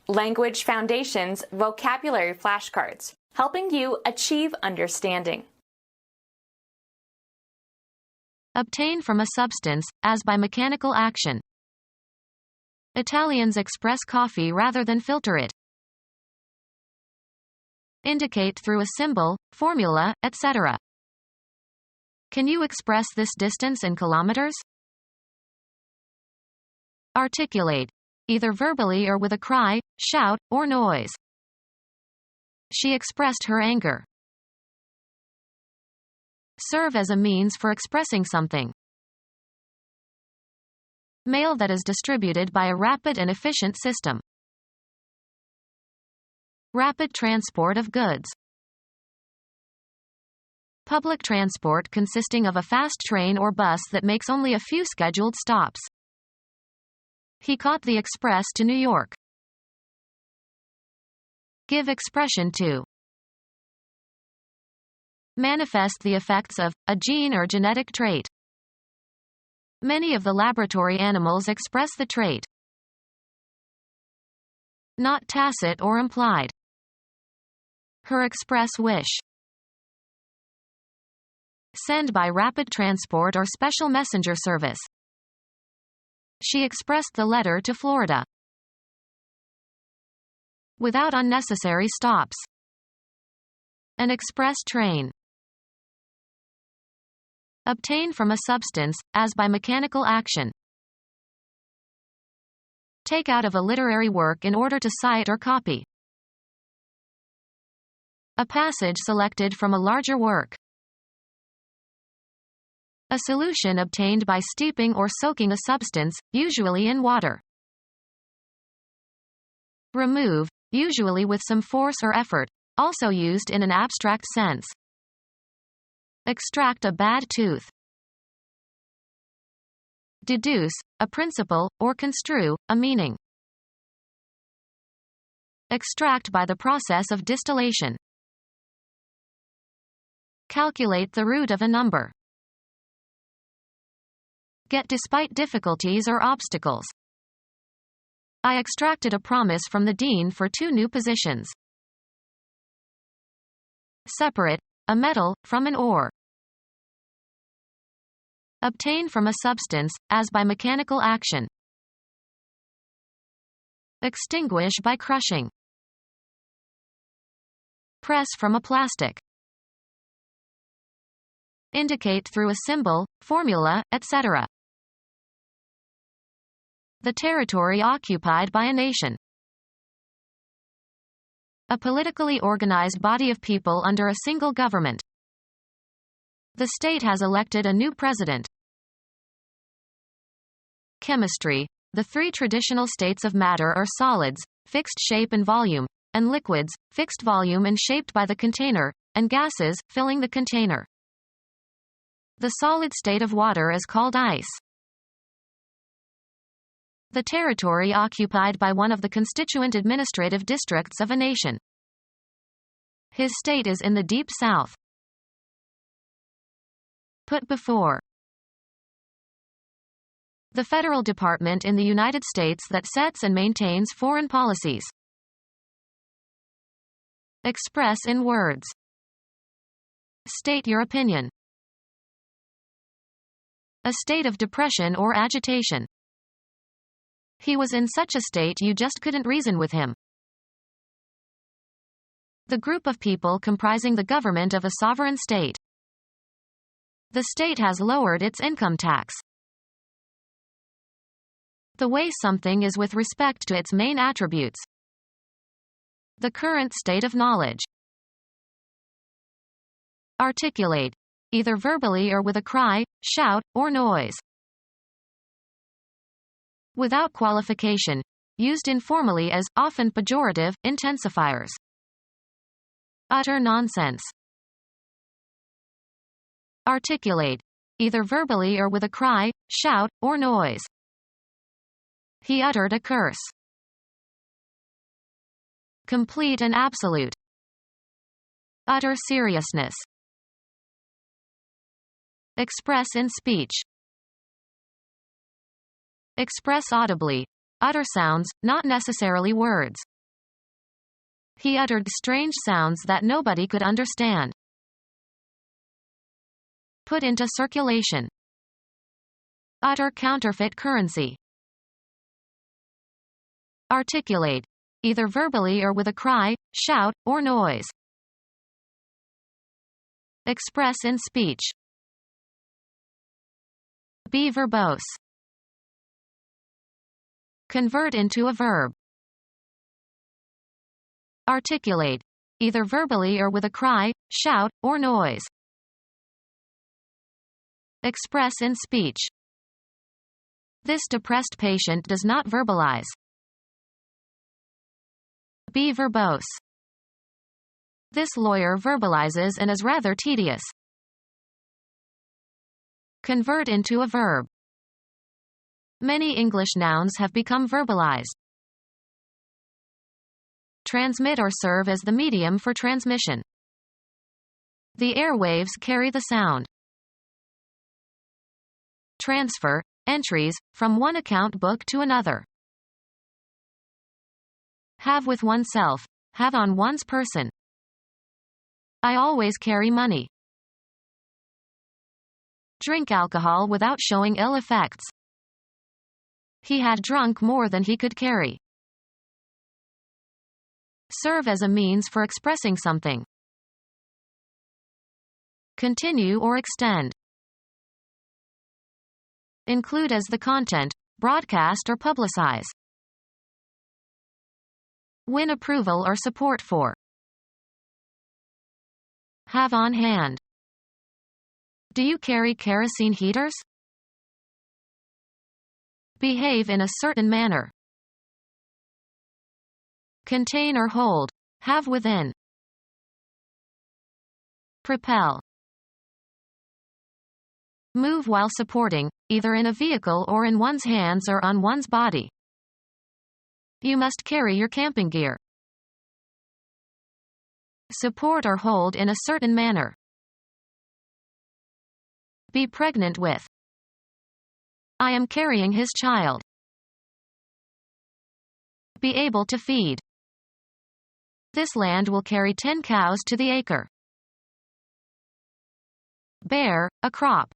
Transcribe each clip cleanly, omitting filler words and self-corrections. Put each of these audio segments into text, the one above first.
Language Foundations Vocabulary Flashcards, helping you achieve understanding. Obtain from a substance, as by mechanical action. Italians express coffee rather than filter it. Indicate through a symbol, formula, etc. Can you express this distance in kilometers? Articulate, either verbally or with a cry, shout, or noise. She expressed her anger. Serve as a means for expressing something. Mail that is distributed by a rapid and efficient system. Rapid transport of goods. Public transport consisting of a fast train or bus that makes only a few scheduled stops. He caught the express to New York. Give expression to. Manifest the effects of a gene or genetic trait. Many of the laboratory animals express the trait. Not tacit or implied. Her express wish. Send by rapid transport or special messenger service. She expressed the letter to Florida. Without unnecessary stops. An express train. Obtain from a substance, as by mechanical action. Take out of a literary work in order to cite or copy. A passage selected from a larger work. A solution obtained by steeping or soaking a substance, usually in water. Remove, usually with some force or effort, also used in an abstract sense. Extract a bad tooth. Deduce, a principle, or construe, a meaning. Extract by the process of distillation. Calculate the root of a number. Get despite difficulties or obstacles. I extracted a promise from the dean for 2 new positions. Separate, a metal, from an ore. Obtain from a substance, as by mechanical action. Extinguish by crushing. Press from a plastic. Indicate through a symbol, formula, etc. The territory occupied by a nation. A politically organized body of people under a single government. The state has elected a new president. Chemistry. The 3 traditional states of matter are solids, fixed shape and volume, and liquids, fixed volume and shaped by the container, and gases, filling the container. The solid state of water is called ice. The territory occupied by one of the constituent administrative districts of a nation. His state is in the deep south. Put before. The federal department in the United States that sets and maintains foreign policies. Express in words. State your opinion. A state of depression or agitation. He was in such a state you just couldn't reason with him. The group of people comprising the government of a sovereign state. The state has lowered its income tax. The way something is with respect to its main attributes. The current state of knowledge. Articulate, either verbally or with a cry, shout, or noise. Without qualification. Used informally as, often pejorative, intensifiers. Utter nonsense. Articulate, either verbally or with a cry, shout, or noise. He uttered a curse. Complete and absolute. Utter seriousness. Express in speech. Express audibly. Utter sounds, not necessarily words. He uttered strange sounds that nobody could understand. Put into circulation. Utter counterfeit currency. Articulate, either verbally or with a cry, shout, or noise. Express in speech. Be verbose. Convert into a verb. Articulate, either verbally or with a cry, shout, or noise. Express in speech. This depressed patient does not verbalize. Be verbose. This lawyer verbalizes and is rather tedious. Convert into a verb. Many English nouns have become verbalized. Transmit or serve as the medium for transmission. The airwaves carry the sound. Transfer, entries, from one account book to another. Have with oneself, have on one's person. I always carry money. Drink alcohol without showing ill effects. He had drunk more than he could carry. Serve as a means for expressing something. Continue or extend. Include as the content, broadcast or publicize. Win approval or support for. Have on hand. Do you carry kerosene heaters? Behave in a certain manner. Contain or hold, have within. Propel. Move while supporting, either in a vehicle or in one's hands or on one's body. You must carry your camping gear. Support or hold in a certain manner. Be pregnant with. I am carrying his child. Be able to feed. This land will carry 10 cows to the acre. Bear, a crop.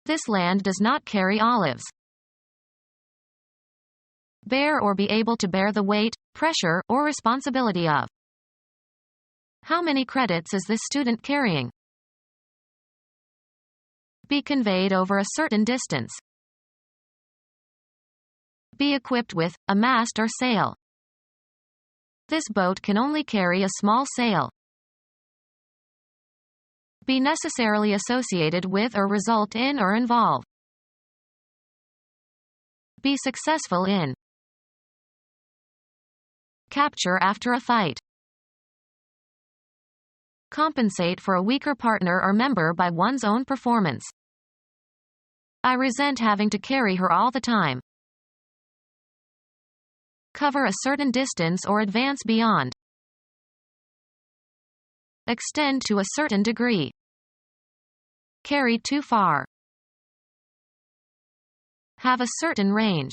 This land does not carry olives. Bear or be able to bear the weight, pressure, or responsibility of. How many credits is this student carrying? Be conveyed over a certain distance. Be equipped with a mast or sail. This boat can only carry a small sail. Be necessarily associated with or result in or involve. Be successful in. Capture after a fight. Compensate for a weaker partner or member by one's own performance. I resent having to carry her all the time. Cover a certain distance or advance beyond. Extend to a certain degree. Carry too far. Have a certain range.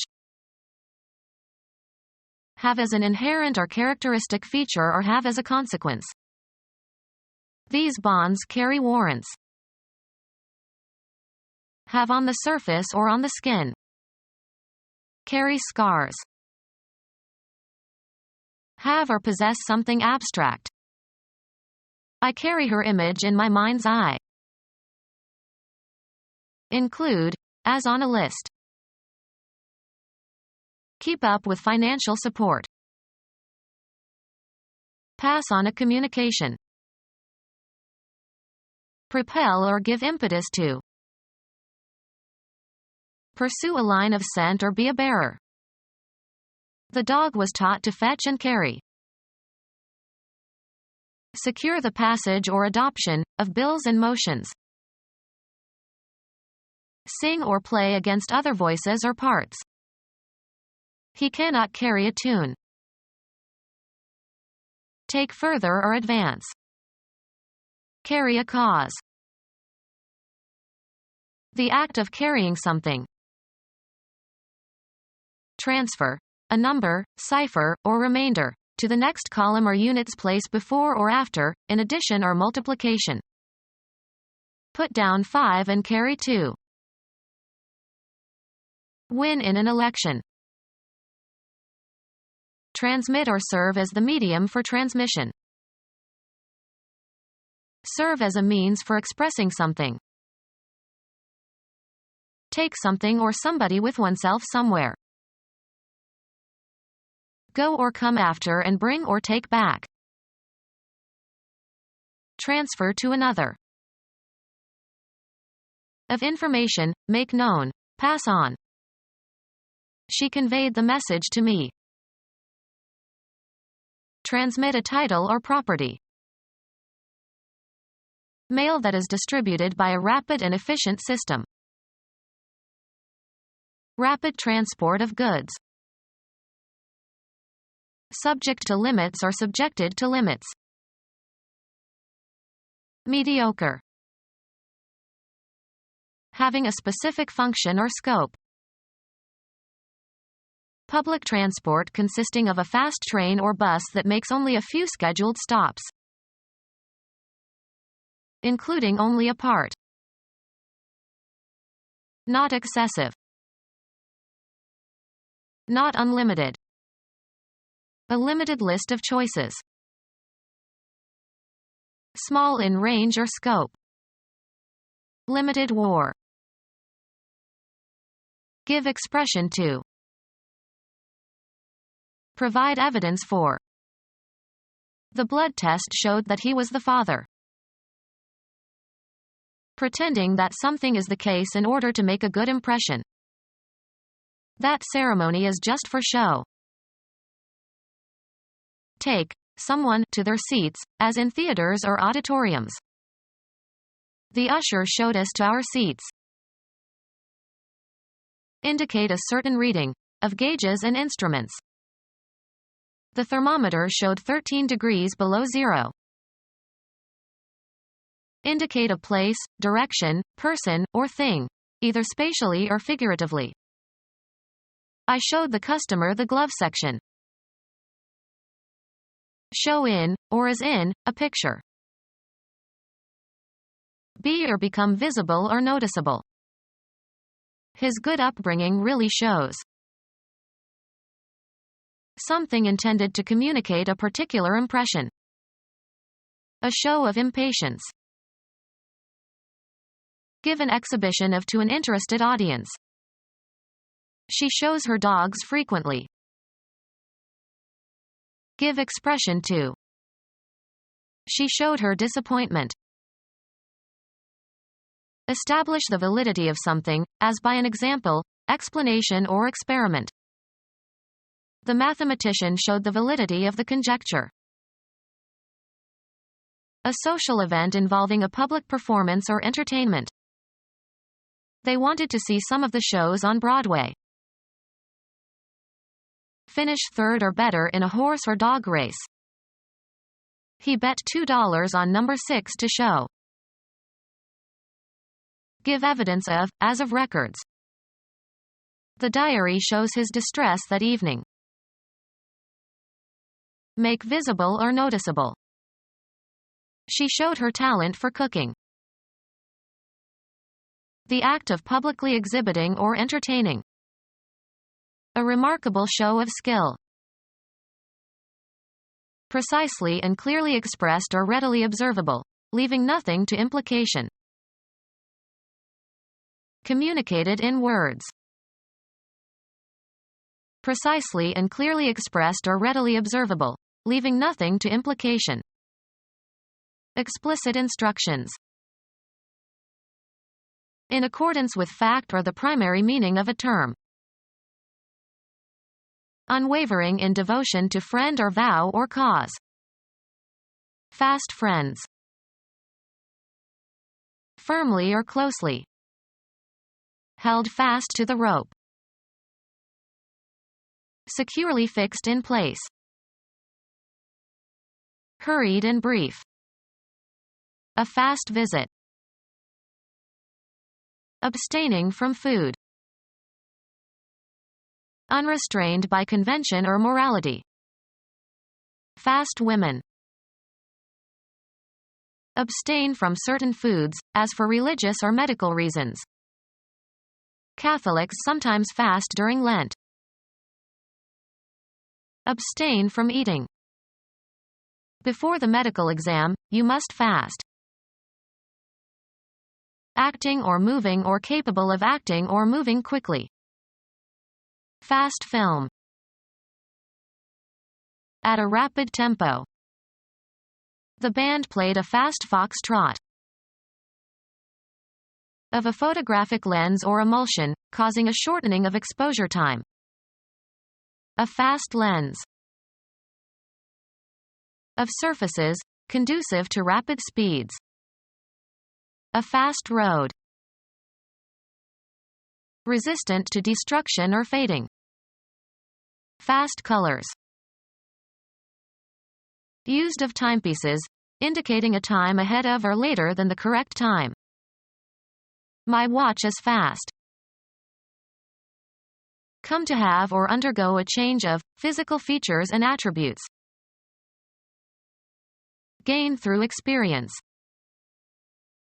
Have as an inherent or characteristic feature or have as a consequence. These bonds carry warrants. Have on the surface or on the skin. Carry scars. Have or possess something abstract. I carry her image in my mind's eye. Include, as on a list. Keep up with financial support. Pass on a communication. Propel or give impetus to. Pursue a line of scent or be a bearer. The dog was taught to fetch and carry. Secure the passage or adoption of bills and motions. Sing or play against other voices or parts. He cannot carry a tune. Take further or advance. Carry a cause. The act of carrying something. Transfer, a number, cipher, or remainder. to the next column or units place before or after, in addition or multiplication. Put down 5 and carry 2. Win in an election. Transmit or serve as the medium for transmission. Serve as a means for expressing something. Take something or somebody with oneself somewhere. Go or come after and bring or take back. Transfer to another. Of information, make known, pass on. She conveyed the message to me. Transmit a title or property. Mail that is distributed by a rapid and efficient system. Rapid transport of goods. Subject to limits or subjected to limits. Mediocre. Having a specific function or scope. Public transport consisting of a fast train or bus that makes only a few scheduled stops. Including only a part. Not excessive. Not unlimited. A limited list of choices. Small in range or scope. Limited war. Give expression to. Provide evidence for. The blood test showed that he was the father. Pretending that something is the case in order to make a good impression. That ceremony is just for show. Take someone to their seats, as in theaters or auditoriums. The usher showed us to our seats. Indicate a certain reading of gauges and instruments. The thermometer showed 13 degrees below zero. Indicate a place, direction, person, or thing, either spatially or figuratively. I showed the customer the glove section. Show in, or as in, a picture. Be or become visible or noticeable. His good upbringing really shows. Something intended to communicate a particular impression. A show of impatience. Give an exhibition of to an interested audience. She shows her dogs frequently. Give expression to. She showed her disappointment. Establish the validity of something, as by an example, explanation or experiment. The mathematician showed the validity of the conjecture. A social event involving a public performance or entertainment. They wanted to see some of the shows on Broadway. Finish third or better in a horse or dog race. He bet $2 on number 6 to show. Give evidence of, as of records. The diary shows his distress that evening. Make visible or noticeable. She showed her talent for cooking. The act of publicly exhibiting or entertaining. A remarkable show of skill. Precisely and clearly expressed or readily observable, leaving nothing to implication. Communicated in words. Precisely and clearly expressed or readily observable, leaving nothing to implication. Explicit instructions. In accordance with fact or the primary meaning of a term. Unwavering in devotion to friend or vow or cause. Fast friends. Firmly or closely. Held fast to the rope. Securely fixed in place. Hurried and brief. A fast visit. Abstaining from food. Unrestrained by convention or morality. Fast women. Abstain from certain foods, as for religious or medical reasons. Catholics sometimes fast during Lent. Abstain from eating. Before the medical exam, you must fast. Acting or moving or capable of acting or moving quickly. Fast film. At a rapid tempo. The band played a fast foxtrot. Of a photographic lens or emulsion, causing a shortening of exposure time. A fast lens. Of surfaces, conducive to rapid speeds. A fast road. Resistant to destruction or fading. Fast colors. Used of timepieces, indicating a time ahead of or later than the correct time. My watch is fast. Come to have or undergo a change of physical features and attributes. Gain through experience.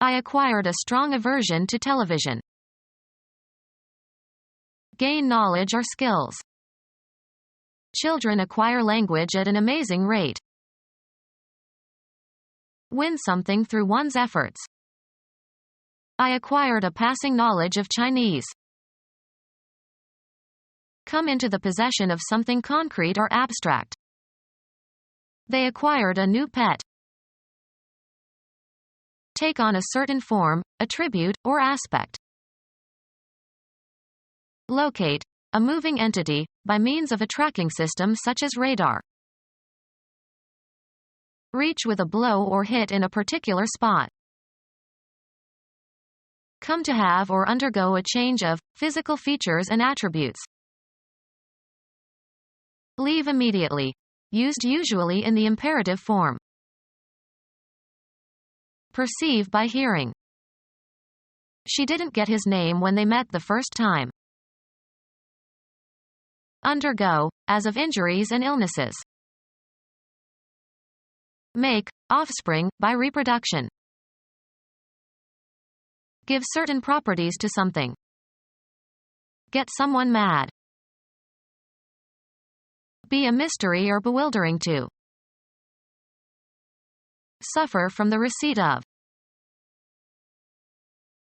I acquired a strong aversion to television. Gain knowledge or skills. Children acquire language at an amazing rate. Win something through one's efforts. I acquired a passing knowledge of Chinese. Come into the possession of something concrete or abstract. They acquired a new pet. Take on a certain form, attribute, or aspect. Locate, a moving entity, by means of a tracking system such as radar. Reach with a blow or hit in a particular spot. Come to have or undergo a change of physical features and attributes. Leave immediately. Used usually in the imperative form. Perceive by hearing. She didn't get his name when they met the first time. Undergo, as of injuries and illnesses. Make, offspring, by reproduction. Give certain properties to something. Get someone mad. Be a mystery or bewildering to. Suffer from the receipt of.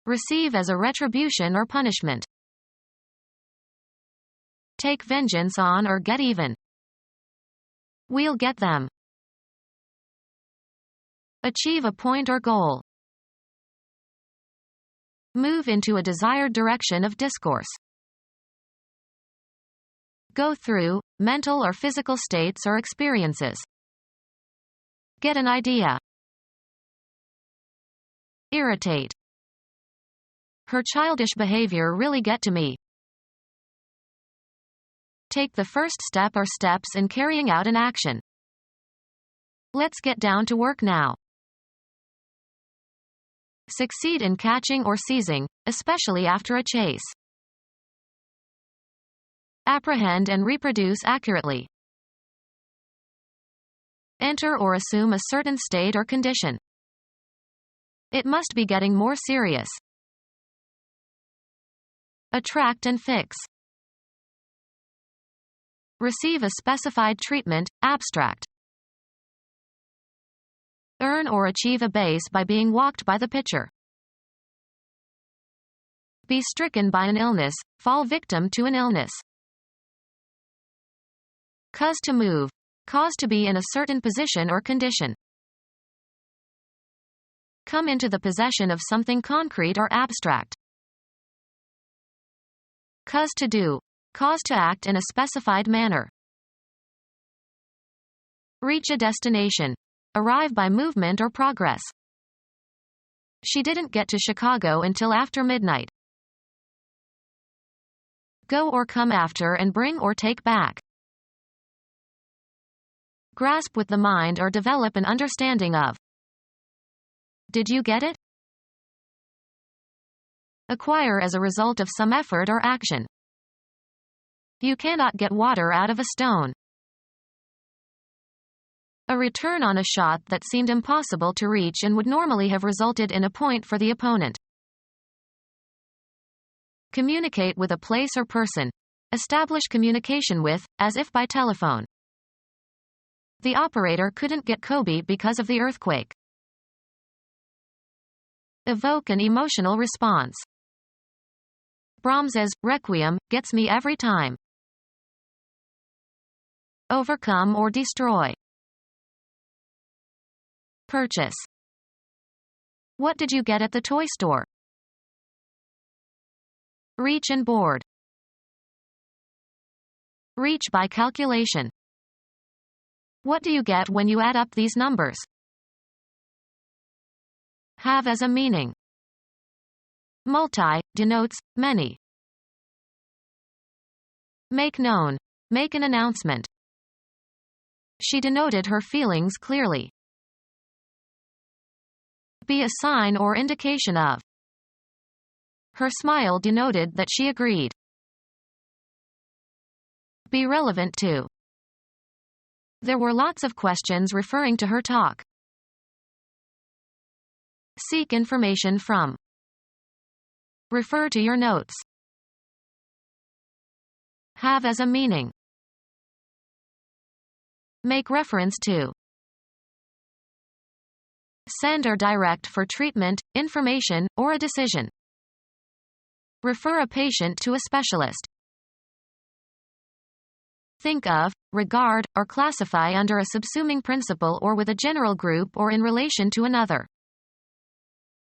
Receive as a retribution or punishment. Take vengeance on or get even. We'll get them. Achieve a point or goal. Move into a desired direction of discourse. Go through, mental or physical states or experiences. Get an idea. Irritate. Her childish behavior really get to me. Take the first step or steps in carrying out an action. Let's get down to work now. Succeed in catching or seizing, especially after a chase. Apprehend and reproduce accurately. Enter or assume a certain state or condition. It must be getting more serious. Attract and fix. Receive a specified treatment, abstract. Earn or achieve a base by being walked by the pitcher. Be stricken by an illness, fall victim to an illness. Cause to move. Cause to be in a certain position or condition. Come into the possession of something concrete or abstract. Cause to do. Cause to act in a specified manner. Reach a destination. Arrive by movement or progress. She didn't get to Chicago until after midnight. Go or come after and bring or take back. Grasp with the mind or develop an understanding of. Did you get it? Acquire as a result of some effort or action. You cannot get water out of a stone. A return on a shot that seemed impossible to reach and would normally have resulted in a point for the opponent. Communicate with a place or person. Establish communication with, as if by telephone. The operator couldn't get Kobe because of the earthquake. Evoke an emotional response. Brahms's Requiem gets me every time. Overcome or destroy. Purchase. What did you get at the toy store? Reach and board. Reach by calculation. What do you get when you add up these numbers? Have as a meaning. Multi denotes many. Make known. Make an announcement. She denoted her feelings clearly. Be a sign or indication of. Her smile denoted that she agreed. Be relevant to. There were lots of questions referring to her talk. Seek information from. Refer to your notes. Have as a meaning. Make reference to. Send or direct for treatment, information, or a decision. Refer a patient to a specialist. Think of, regard, or classify under a subsuming principle or with a general group or in relation to another.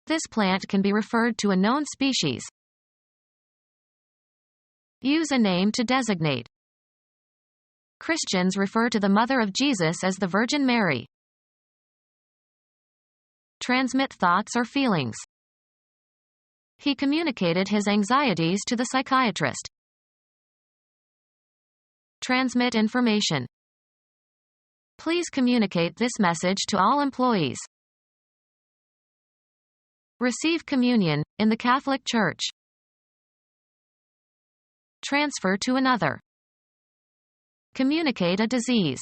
This plant can be referred to a known species. Use a name to designate. Christians refer to the Mother of Jesus as the Virgin Mary. Transmit thoughts or feelings. He communicated his anxieties to the psychiatrist. Transmit information. Please communicate this message to all employees. Receive communion, in the Catholic Church. Transfer to another. Communicate a disease.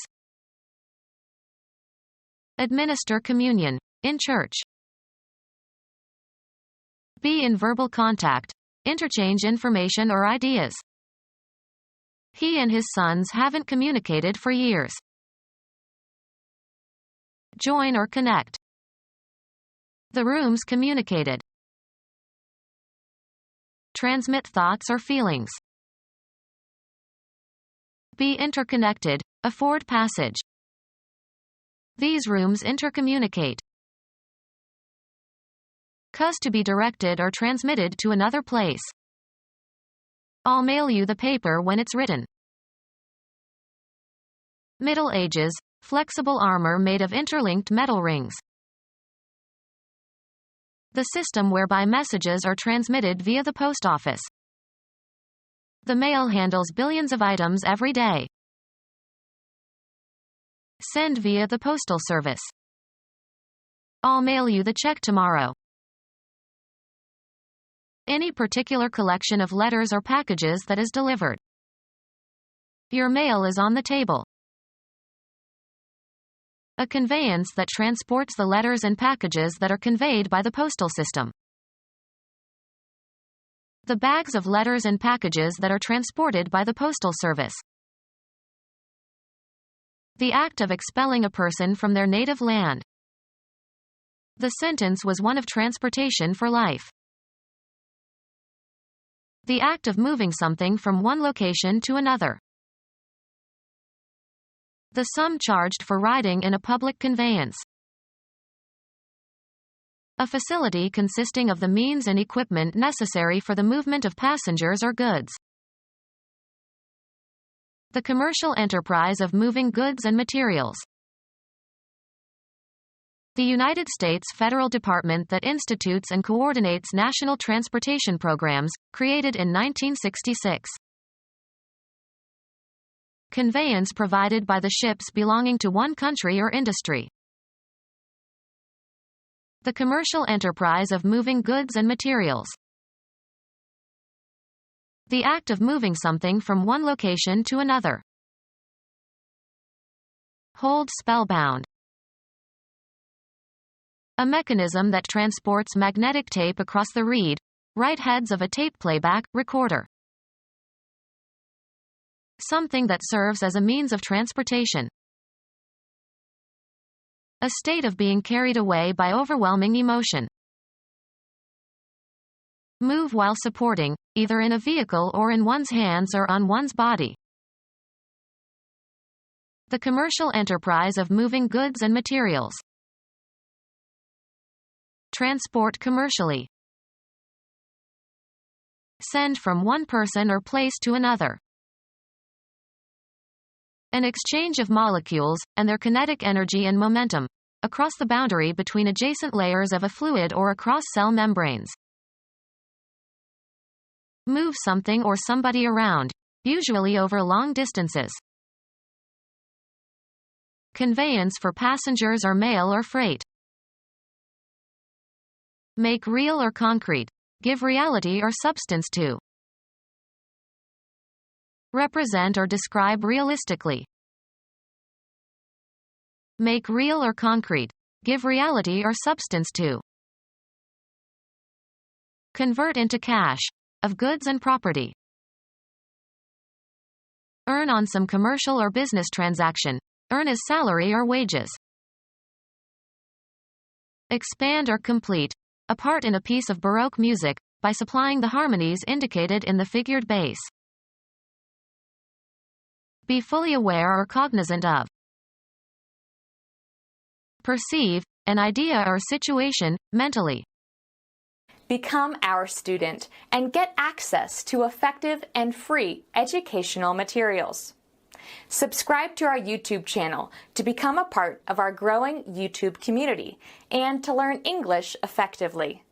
Administer communion, in church. Be in verbal contact. Interchange information or ideas. He and his sons haven't communicated for years. Join or connect. The rooms communicated. Transmit thoughts or feelings. Be interconnected, afford passage. These rooms intercommunicate. Cause to be directed or transmitted to another place. I'll mail you the paper when it's written. Middle Ages, flexible armor made of interlinked metal rings. The system whereby messages are transmitted via the post office. The mail handles billions of items every day. Send via the postal service. I'll mail you the check tomorrow. Any particular collection of letters or packages that is delivered. Your mail is on the table. A conveyance that transports the letters and packages that are conveyed by the postal system. The bags of letters and packages that are transported by the postal service. The act of expelling a person from their native land. The sentence was one of transportation for life. The act of moving something from one location to another. The sum charged for riding in a public conveyance. A facility consisting of the means and equipment necessary for the movement of passengers or goods. The commercial enterprise of moving goods and materials. The United States federal department that institutes and coordinates national transportation programs, created in 1966. Conveyance provided by the ships belonging to one country or industry. The commercial enterprise of moving goods and materials. The act of moving something from one location to another. Hold spellbound. A mechanism that transports magnetic tape across the read, write heads of a tape playback recorder. Something that serves as a means of transportation. A state of being carried away by overwhelming emotion. Move while supporting, either in a vehicle or in one's hands or on one's body. The commercial enterprise of moving goods and materials. Transport commercially. Send from one person or place to another. An exchange of molecules, and their kinetic energy and momentum, across the boundary between adjacent layers of a fluid or across cell membranes. Move something or somebody around, usually over long distances. Conveyance for passengers or mail or freight. Make real or concrete. Give reality or substance to. Represent or describe realistically. Make real or concrete. Give reality or substance to. Convert into cash, of goods and property. Earn on some commercial or business transaction. Earn as salary or wages. Expand or complete. A part in a piece of Baroque music, by supplying the harmonies indicated in the figured bass. Be fully aware or cognizant of. Perceive, an idea or situation, mentally. Become our student and get access to effective and free educational materials. Subscribe to our YouTube channel to become a part of our growing YouTube community and to learn English effectively.